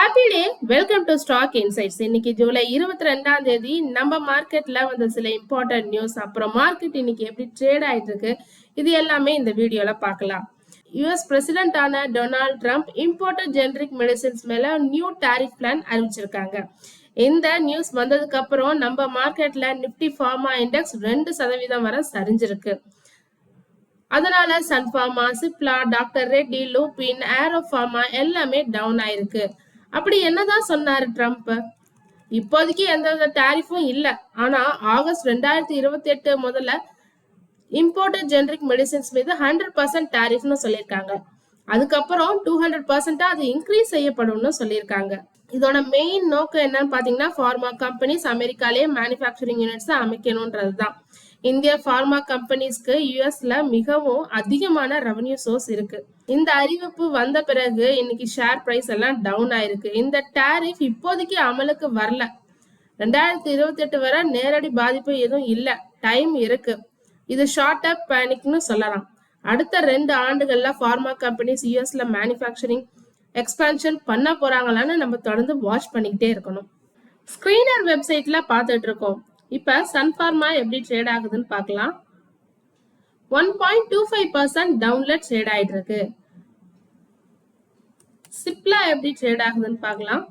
Happy day. Welcome to stock insights. இன்னைக்கு July 22ஆம் தேதி நம்ம மார்க்கெட்ல வந்த சில இம்பார்ட்டன்ட் நியூஸ், அப்புறம் மார்க்கெட் இன்னைக்கு எப்படி ட்ரேட் ஆயிட்டு இருக்கு, இது எல்லாமே இந்த வீடியோல பார்க்கலாம். யுஎஸ் பிரசிடென்டான Donald Trump imported generic medicines மேல நியூ டாரிஃப் பிளான் அறிவிச்சிருக்காங்க. இந்த நியூஸ் வந்ததுக்கு அப்புறம் நம்ம மார்க்கெட்ல நிப்டி ஃபார்மா இண்டெக்ஸ் 2% வரை சரிஞ்சிருக்கு. அதனால சன் ஃபார்மா, சிப்லா, டாக்டர் ரெட்டி, லூபின், ஏரோ ஃபார்மா எல்லாமே டவுன் ஆயிருக்கு. அப்படி என்னதான் சொன்னாரு ட்ரம்ப்? இப்போதைக்கு எந்த டாரிஃபும் இல்ல, ஆனா ஆகஸ்ட் 2028 முதல்ல இம்போர்ட்டட் ஜெனரிக் மெடிசின்ஸ் மீது 100% டாரிஃப்னு சொல்லியிருக்காங்க. அதுக்கப்புறம் 200% அது இன்க்ரீஸ் செய்யப்படும்னு சொல்லியிருக்காங்க. இதோட மெயின் நோக்கம் என்னன்னு பாத்தீங்கன்னா, ஃபார்மா கம்பெனிஸ் அமெரிக்காலேயே மேனுஃபேக்சரிங் யூனிட்ஸ் அமைக்கணும்ன்றதுதான். இந்திய ஃபார்மா கம்பெனிஸ்க்கு யுஎஸ்ல மிகவும் அதிகமான ரெவன்யூ சோர்ஸ் இருக்கு. இந்த அறிவிப்பு வந்த பிறகு இன்னைக்கு ஷேர் பிரைஸ் எல்லாம் டவுன் ஆயிருக்கு. இந்த டாரிஃப் இப்போதைக்கு அமலுக்கு வரல. 2028 வரை நேரடி பாதிப்பு எதுவும் இல்ல, டைம் இருக்கு. இது ஷார்ட் அப் பேனிக்னு சொல்லலாம். அடுத்த 2 ஆண்டுகள்ல ஃபார்மா கம்பெனிஸ் யுஎஸ்ல மேனுஃபேக்சரிங் எக்ஸ்பான்ஷன் பண்ண போறாங்களான்னு நம்ம தொடர்ந்து வாட்ச் பண்ணிக்கிட்டே இருக்கணும். ஸ்கிரீனர் வெப்சைட்ல பார்த்துட்டு இருக்கோம். இப்ப சன் ஃபார்மா எப்படி ட்ரேட் ஆகுதுன்னு பார்க்கலாம். 1.25% டவுன்ல ட்ரேட் ஆயிட்டு இருக்கு. சிப்லா எப்படி ட்ரேட் ஆகுதுன்னு பார்க்கலாம்.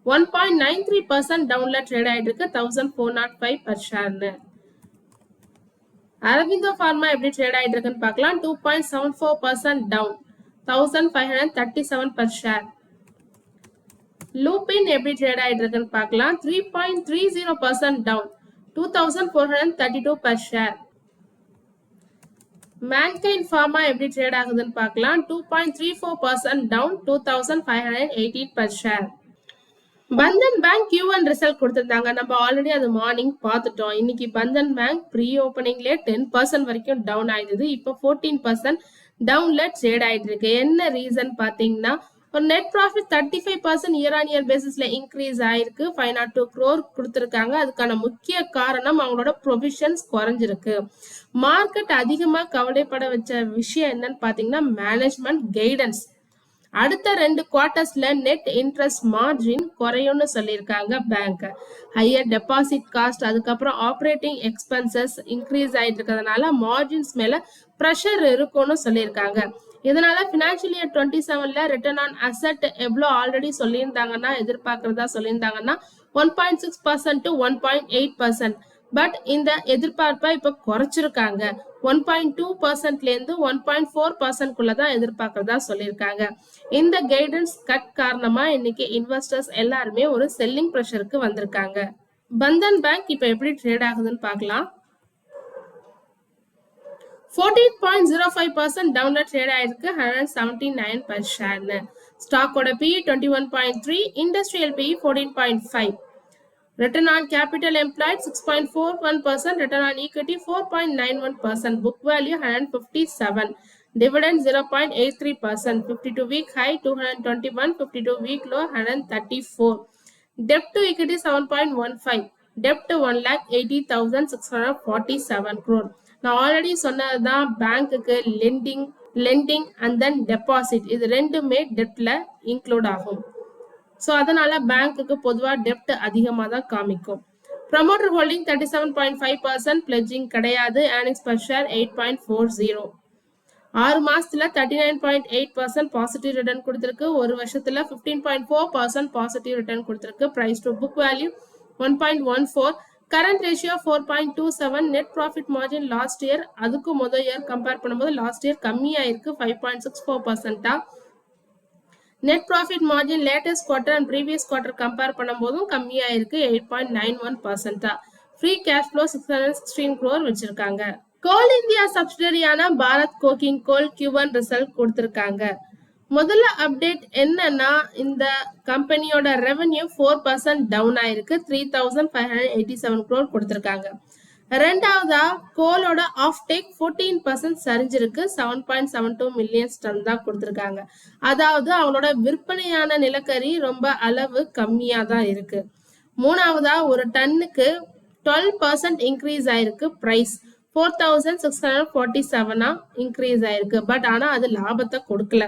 1.93% டவுன்ல ட்ரேட் ஆயிட்டு இருக்கு. 1405 பர் ஷேர்னு. அரவிந்தோ ஃபார்மா எப்படி ட்ரேட் ஆயிட்டு இருக்குன்னு பார்க்கலாம். 2.74% டவுன், 1537 பர் ஷேர். லூபின் எப்படி ட்ரேட் ஆயிட்டு இருக்குன்னு பார்க்கலாம். 3.30% down, 2432 per share. Mankind Pharma எப்படி ட்ரேட் ஆகுதுன்னு பார்க்கலாம். 2.34% down, 2518 per share. Bandhan bank Q1 result கொடுத்திருந்தாங்க. நம்ம ஆல்ரெடி அது மார்னிங் பார்த்துட்டோம். இன்னைக்கு பந்தன் பேங்க் ப்ரீ ஓப்பனிங்ல 10% வரைக்கும் டவுன் ஆயிடுது. இப்போ 14% டவுன்ல ட்ரேட் ஆயிட்டு இருக்கு. என்ன ரீசன் பாத்தீங்கன்னா, ஒரு net profit 35% year on year பேசிஸ்ல இன்க்ரீஸ் ஆயிருக்கு. 502 crore கொடுத்திருக்காங்க. அதுக்கான முக்கிய காரணம் அவங்களோட ப்ரொவிஷன்ஸ் குறைஞ்சிருக்கு. மார்க்கெட் அதிகமா கவலைப்பட வச்ச விஷயம் என்னன்னு பாத்தீங்கன்னா, மேனேஜ்மெண்ட் கைடன்ஸ். அடுத்த 2 குவார்ட்டர்ஸ்ல நெட் இன்ட்ரெஸ்ட் மார்ஜின் குறையும்னு சொல்லியிருக்காங்க பேங்க். ஹையர் டெபாசிட் காஸ்ட், அதுக்கப்புறம் ஆப்ரேட்டிங் எக்ஸ்பென்சஸ் இன்க்ரீஸ் ஆயிட்டு இருக்கிறதுனால மார்ஜின்ஸ் மேல ப்ரெஷர் இருக்கும்னு சொல்லியிருக்காங்க. இதனால பினான்சியல் இயர் 27ல ரிட்டர்ன் ஆன் அசெட் எவ்வளோ ஆல்ரெடி சொல்லியிருந்தாங்கன்னா, எதிர்பார்க்கறதா சொல்லியிருந்தாங்கன்னா 1.6% to 1.8%. பட் இந்த எதிர்பார்ப்பை இப்ப குறைச்சிருக்காங்க. 1.2%ல இருந்து 1.4% தான் எதிர்பார்க்கறதா சொல்லியிருக்காங்க. இந்த கைடன்ஸ் கட் காரணமா இன்னைக்கு இன்வெஸ்டர்ஸ் எல்லாருமே ஒரு செல்லிங் ப்ரெஷருக்கு வந்திருக்காங்க. பந்தன் பேங்க் இப்ப எப்படி ட்ரேட் ஆகுதுன்னு பார்க்கலாம். 14.05% டவுன்ல ட்ரேட் ஆயிருக்கு. 179 பர் ஷேர்னு. ஸ்டாக்கோட PE 21.3, industrial PE 14.5. Return on capital employed 6.41%, return on equity 4.91%, book value 157, dividend 0.83%, 52-week high 221, 52-week low 134, debt to equity 7.15, debt to 1,80,647 crore. நான் ஆல்ரெடி சொன்னதுதான், பேங்க்குக்கு லெண்டிங் அண்ட் தென் டெபாசிட் இது ரெண்டுமே டெப்ட்ல இன்க்ளூட் ஆகும். So அதனால பேங்க்குக்கு பொதுவாக டெப்ட் அதிகமாக தான் காமிக்கும். ப்ரமோட்டர் ஹோல்டிங் 37.5%, பிளெட்ஜிங் கிடையாது. Earnings per share 8.40. 6 மாசத்துல 39.8% பாசிட்டிவ் ரிட்டர்ன் கொடுத்திருக்கு. ஒரு வருஷத்துல 15.4% பாசிட்டிவ் ரிட்டர்ன் கொடுத்திருக்கு. Price to book value 1.14, current ratio 4.27. Net profit margin last year அதுக்கு முதல் இயர் கம்பேர் பண்ணும்போது லாஸ்ட் இயர் கம்மியாயிருக்கு, 5.64%. Net profit margin latest quarter and previous quarter compare பண்ணும்போதும் கம்மியாயிருக்கு, 8.91%. ஃப்ரீ கேஷ் ஃப்ளோ 616 crore வச்சிருக்காங்க. கோல் இந்தியா சப்சிடரியான பாரத் கோக்கிங் கோல் Q1 ரிசல்ட் கொடுத்திருக்காங்க. முதல்ல அப்டேட் என்னன்னா, இந்த கம்பெனியோட ரெவென்யூ 4% டவுன் ஆயிருக்கு, 3,587 crore கொடுத்திருக்காங்க. ரெண்டாவதா கோலோட ஆஃப் டேக் 14% சரிஞ்சிருக்கு, 7.72 மில்லியன் டன் தான் கொடுத்திருக்காங்க. அதாவது அவங்களோட விற்பனையான நிலக்கரி ரொம்ப அளவு கம்மியா தான் இருக்கு. மூணாவதா ஒரு டன்னுக்கு 12% இன்க்ரீஸ் ஆயிருக்கு. பிரைஸ் 4,647 இன்க்ரீஸ் ஆயிருக்கு. பட் ஆனா அது லாபத்தை கொடுக்கல.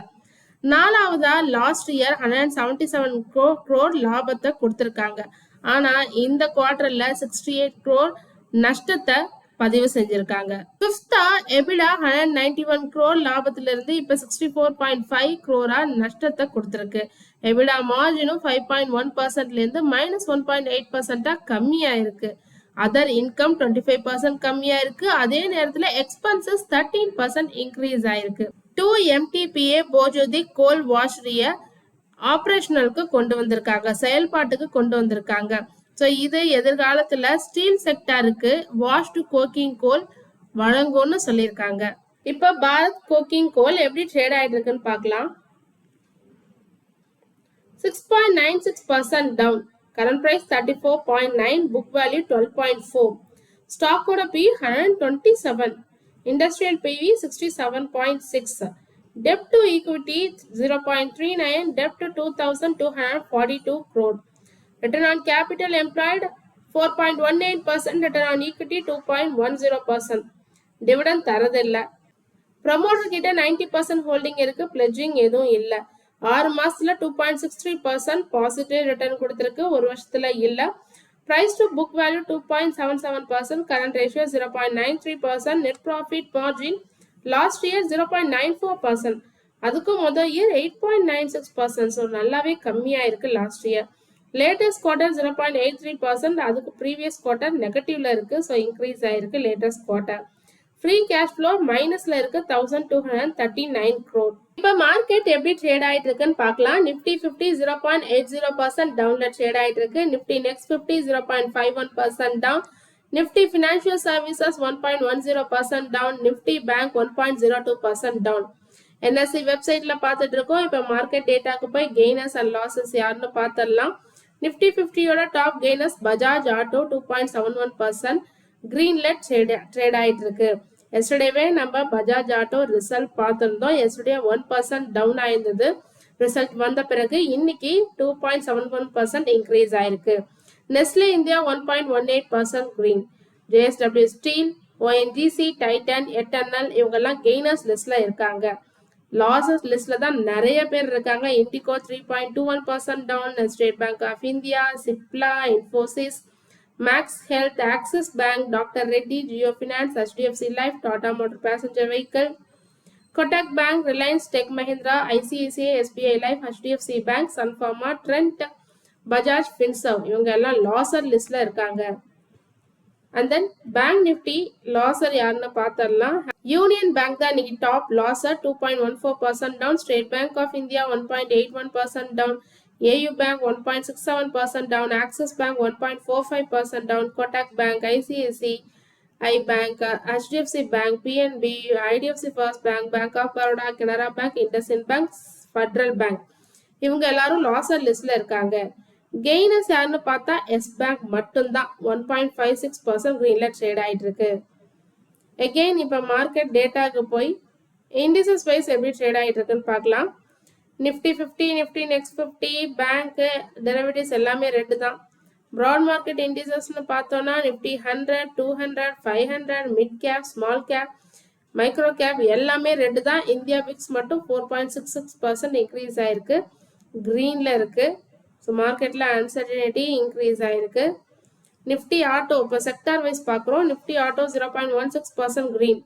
நாலாவதா லாஸ்ட் இயர் 177 crore லாபத்தை கொடுத்திருக்காங்க. ஆனா இந்த குவார்டர்ல 68 crore நஷ்டத்தை பதிவு செஞ்சிருக்காங்க. பிப்தா எபிடா 191 crore லாபத்துல இருந்து இப்ப 64.5 crore நஷ்டத்தை கொடுத்திருக்கு. எபிடா மார்ஜினும் 5.1% இருந்து -1.8% கம்மியா இருக்கு. அதர் இன்கம் 25% கம்மியா இருக்கு. அதே நேரத்துல எக்ஸ்பென்சஸ் 13% இன்க்ரீஸ் ஆயிருக்கு. 2 MTPA போஜோதிக் கோல் வாஷரிய ஆபரேஷனலுக்கு கொண்டு வந்திருக்காங்க, செயல்பாட்டுக்கு கொண்டு வந்திருக்காங்க. ஸோ இது எதிர்காலத்துல ஸ்டீல் செக்டாருக்கு வாஷ்டு கோக்கிங் கோல் வழங்கும்னு சொல்லியிருக்காங்க. இப்ப பாரத் கோக்கிங் கோல் எப்படி ட்ரேட் ஆயிட்டு இருக்குன்னு பார்க்கலாம். 6.96% down. Current price 34.9, book value 12.4. Stock order P 127. Industrial PV 67.6. Debt to equity 0.39. Debt to 2,242 crore. Return on capital employed 4.18%. Return on equity 2.10%. Dividend தரதில்லை. Promoter கிட்ட 90% holding இருக்கு, pledging எதுவும் இல்லை. 6 மாசத்துல 2.63% பாசிட்டிவ் ரிட்டர்ன் கொடுத்திருக்கு, ஒரு வருஷத்துல இல்ல. Price to book value 2.77%, current ratio 0.93%, net profit margin last year 0.94%, அதுக்கு முதல் இயர் 8.96%. ஸோ நல்லாவே கம்மியா இருக்கு லாஸ்ட் இயர். லேட்டஸ்ட் குவார்டர் 0.83%, அதுக்கு ப்ரீவியஸ் குவார்டர் நெகட்டிவ்ல இருக்கு. ஸோ இன்க்ரீஸ் ஆயிருக்கு latest quarter. Free cash flow மைனஸ்ல இருக்கு 1239 crore. இப்ப மார்க்கெட் எப்படி ட்ரேட் ஆயிட்டு இருக்குன்னு பார்க்கலாம். நிப்டி 50 0.80% டவுன்ல ட்ரேட் ஆயிட்டு இருக்கு. Nifty next 50 0.51% down. Nifty financial services 1.10% down. Nifty bank 1.02% down. NSC வெப்சைட்ல பார்த்துட்டு இருக்கோம். இப்ப மார்க்கெட் டேட்டாக்கு போய் கெய்னர்ஸ் அண்ட் லாசஸ் யாருன்னு பார்த்துடலாம். நிப்டி 50யோட டாப் கெய்னர்ஸ் பஜாஜ் ஆட்டோ 2.71%, கிரீன்ல ட்ரேட் ஆயிட்டு இருக்கு. எஸ்டர்டேவே நம்ம பஜாஜ் ஆட்டோ ரிசல்ட் பார்த்திருந்தோம். எஸ்டர்டே 1% டவுன் ஆயிருந்தது. ரிசல்ட் வந்த பிறகு இன்னைக்கு 2.71% இன்க்ரீஸ் ஆயிருக்கு. Nestle India 1.18% green. JSW steel, ONGC, Titan, Eternal இவங்கெல்லாம் கெய்னர்ஸ் லிஸ்ட்ல இருக்காங்க. லாசஸ் லிஸ்ட்ல தான் நிறைய பேர் இருக்காங்க. IndiGo 3.21% down. State Bank of India, Cipla, Infosys, Max Health, Axis Bank, Dr. Reddy, Jio Finance, HDFC Life, Tata Motor Passenger Vehicle, Kotak Bank, Reliance Tech Mahindra, ICICI, SBI Life, HDFC Bank, Sun Pharma, Trent, Bajaj Finserv இவங்க எல்லாம் லாசர் லிஸ்ட்ல இருக்காங்க. And then Bank Nifty லாசர் யாருன்னு பார்த்தரலாம். Union bank தான் இன்னைக்கு top லாசர் 2.14% down. State Bank of India 1.81% down. AU Bank 1.67% down, Axis Bank 1.45% down, Kotak Bank, ICICI Bank, HDFC Bank, PNB, IDFC First Bank, Bank of Baroda, Canara Bank, IndusInd Bank, Federal Bank இவங்க எல்லாரும் லாசர் லிஸ்ட்ல இருக்காங்க. Gainers யாருன்னு பார்த்தா S bank மட்டும்தான் 1.56% கிரீன்ல trade ஆயிட்டு இருக்கு. அகெயின் இப்ப மார்க்கெட் டேட்டாக்கு போய் இண்டிசஸ் வைஸ் எப்படி ட்ரேட் ஆயிட்டு இருக்குன்னு பார்க்கலாம். Nifty 50, Nifty next 50, bank, derivatives எல்லாமே ரெட் தான். ப்ராட் மார்க்கெட் இண்டிசஸ்னு பார்த்தோம்னா Nifty 100, 200, 500, mid cap, small cap, micro gap எல்லாமே ரெட் தான். இந்தியா விக்ஸ் மட்டும் 4.66% இன்க்ரீஸ் ஆயிருக்கு, கிரீன்ல இருக்கு. ஸோ மார்க்கெட்ல அன்சர்டனிட்டி இன்க்ரீஸ் ஆயிருக்கு. நிஃப்டி ஆட்டோ இப்போ செக்டார் வைஸ் பார்க்குறோம். Nifty auto 0.16% green.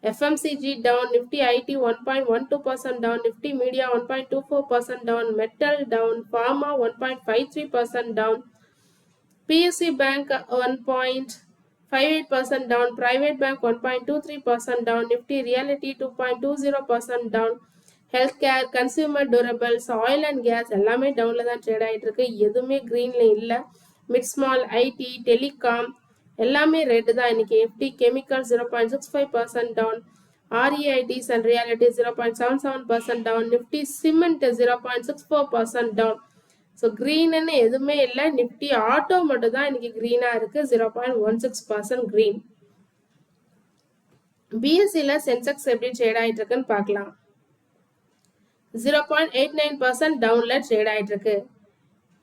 FMCG down, Nifty IT 1.12% down, Nifty Media 1.24% down, Metal down, Pharma 1.53% down, PSU Bank 1.58% down, Private Bank 1.23% down, Nifty Realty 2.20% down, Healthcare, Consumer Durables, Oil and Gas எல்லாமே டவுன்ல தான் trade ஆயிட்டு இருக்கு. எதுவுமே கிரீன்ல இல்ல. Mid small, IT, telecom எல்லாமே red தான் இன்னைக்கு. எஃப்டி chemical 0.65% down, REITs and Realty 0.77% down, Nifty cement 0.64% down. So கிரீன்னு எதுவுமே இல்லை. நிஃப்டி ஆட்டோ மட்டும் தான் இன்னைக்கு கிரீனா இருக்கு, 0.16% கிரீன். பிஎஸ்சில சென்செக்ஸ் எப்படி ட்ரேட் ஆயிட்டு இருக்குன்னு பார்க்கலாம். 0.89% டவுன்ல ட்ரேட் ஆயிட்டு இருக்கு.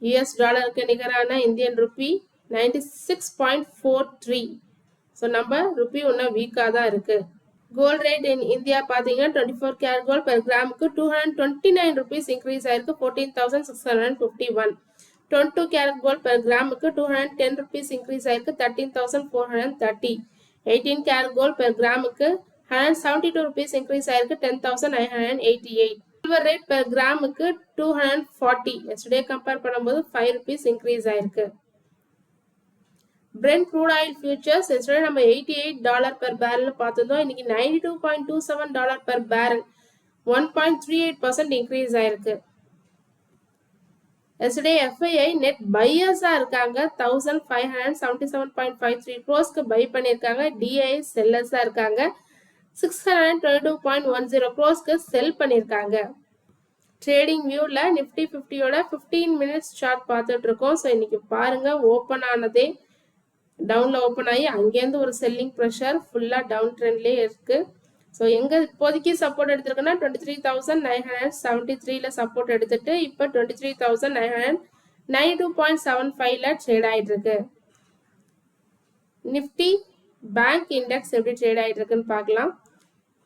யூஎஸ் டாலருக்கு நிகரான இந்தியன் ருப்பி 96.43. ஸோ நம்ம ருப்பி இன்னும் வீக்காக தான் இருக்கு. கோல்ட் ரேட் இன் இந்தியா பாத்தீங்கன்னா 24 கேரட் கோல்ட் பெர் கிராமுக்கு 229 rupees இன்க்ரீஸ் ஆயிருக்கு 14,651. 22 கேரட் கோல்ட் பெர் கிராமுக்கு 210 rupees இன்க்ரீஸ் ஆயிருக்கு 13,430. 18 கேரட் கோல்ட் பெர் கிராமுக்கு 172 rupees இன்க்ரீஸ் ஆயிருக்கு 10,988. சில்வர் ரேட் பெர் கிராமுக்கு 240. எஸ்டர்டே கம்பேர் பண்ணும்போது 5 rupees இன்க்ரீஸ் ஆயிருக்கு. Brent crude oil futures yesterday நம்ம $88 per barrel பார்த்தோம். இன்னைக்கு $92.27 per barrel 1.38% increase ஆயிருக்கு. yesterday FII net buyers இருக்காங்க 1577.53 crores buy பண்ணிருக்காங்க. DI sellers இருக்காங்க 622.10 crores sell பண்ணிருக்காங்க. ட்ரேடிங் வியூல நிஃப்டி 50யோட 15 minutes சார்ட் பார்த்துட்டு இருக்கோம். ஸோ இன்னைக்கு பாருங்க ஓப்பன் ஆனதே டவுன்ல ஓப்பன் ஆகி அங்கேருந்து ஒரு செல்லிங் ப்ரெஷர் ஃபுல்லா டவுன் ட்ரெண்ட்லயே இருக்கு. ஸோ எங்க இப்போதைக்கு சப்போர்ட் எடுத்திருக்குன்னா 23,973ல சப்போர்ட் எடுத்துட்டு இப்போ 23,992.75ல ட்ரேட் ஆயிட்டு இருக்கு. நிஃப்டி பேங்க் இண்டெக்ஸ் எப்படி ட்ரேட் ஆயிட்டு இருக்குன்னு பார்க்கலாம்.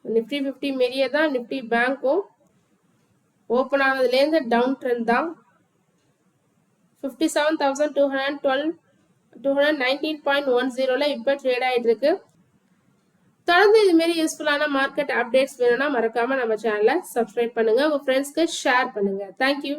நிஃப்டி 50 மாரியே தான் நிஃப்டி பேங்க்கும் ஓப்பன் ஆனதுலேருந்து டவுன் ட்ரெண்ட் தான். 57,219.10ல இப்போ ட்ரேட் ஆயிட்டு இருக்கு. தொடர்ந்து இது மாதிரி யூஸ்ஃபுல்லான மார்க்கெட் அப்டேட்ஸ் வேணும்னா மறக்காம நம்ம சேனலை சப்ஸ்கிரைப் பண்ணுங்க, உங்க ஃப்ரெண்ட்ஸ்க்கு ஷேர் பண்ணுங்க. தேங்க்யூ.